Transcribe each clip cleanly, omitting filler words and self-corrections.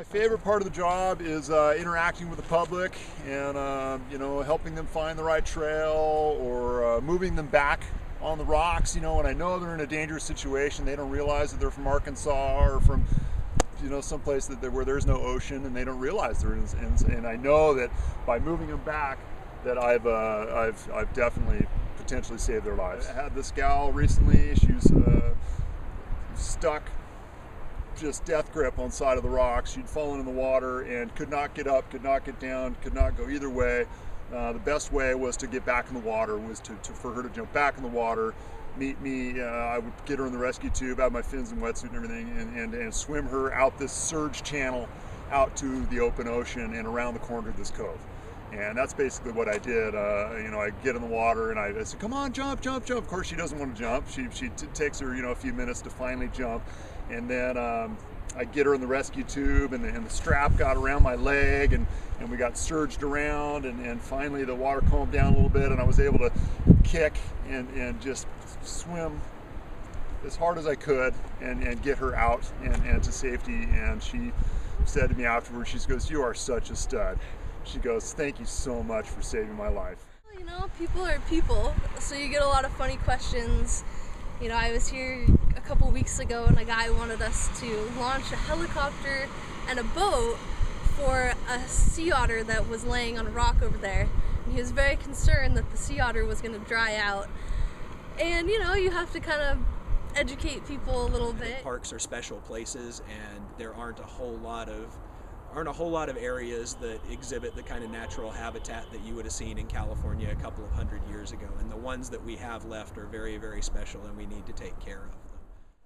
favorite part of the job is interacting with the public and you know, helping them find the right trail or moving them back on the rocks. You know, when I know they're in a dangerous situation, they don't realize that they're from Arkansas or from, you know, someplace where there's no ocean, and they don't realize they're in. And I know that by moving them back, that I've definitely potentially saved their lives. I had this gal recently. She was stuck, just death grip on the side of the rocks. She'd fallen in the water and could not get up, could not get down, could not go either way. The best way was to get back in the water, was for her to jump back in the water, meet me. I would get her in the rescue tube, have my fins and wetsuit and everything, and swim her out this surge channel out to the open ocean and around the corner of this cove. And that's basically what I did. You know, I get in the water and I said, "Come on, jump, jump, jump." Of course, she doesn't want to jump. She takes her, you know, a few minutes to finally jump. And then I get her in the rescue tube, and the strap got around my leg, and we got surged around, and finally the water calmed down a little bit, and I was able to kick and just swim as hard as I could and get her out and to safety. And she said to me afterwards, she goes, "You are such a stud." She goes, "Thank you so much for saving my life." You know, people are people, so you get a lot of funny questions. You know, I was here a couple weeks ago and a guy wanted us to launch a helicopter and a boat for a sea otter that was laying on a rock over there. And he was very concerned that the sea otter was going to dry out. And, you know, you have to kind of educate people a little bit. Parks are special places, and there aren't a whole lot of areas that exhibit the kind of natural habitat that you would have seen in California a couple of hundred years ago. And the ones that we have left are very, very special, and we need to take care of them.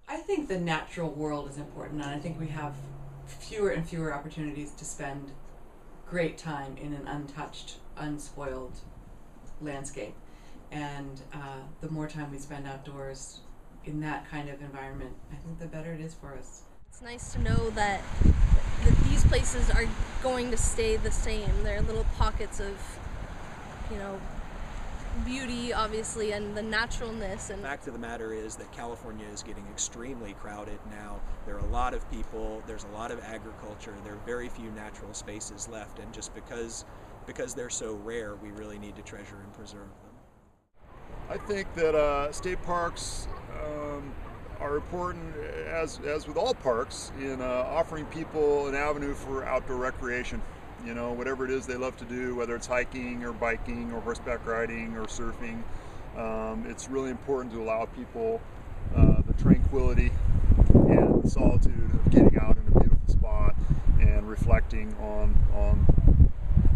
I think the natural world is important, and I think we have fewer and fewer opportunities to spend great time in an untouched, unspoiled landscape. And the more time we spend outdoors in that kind of environment, I think the better it is for us. It's nice to know that these places are going to stay the same. They're little pockets of, you know, beauty, obviously, and the naturalness. And the fact of the matter is that California is getting extremely crowded now. There are a lot of people, there's a lot of agriculture, there are very few natural spaces left, and just because they're so rare, we really need to treasure and preserve them. I think that state parks are important, as with all parks, in offering people an avenue for outdoor recreation. You know, whatever it is they love to do, whether it's hiking or biking or horseback riding or surfing, it's really important to allow people the tranquility and the solitude of getting out in a beautiful spot and reflecting on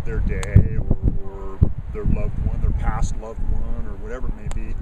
their day or their loved one, their past loved one, or whatever it may be.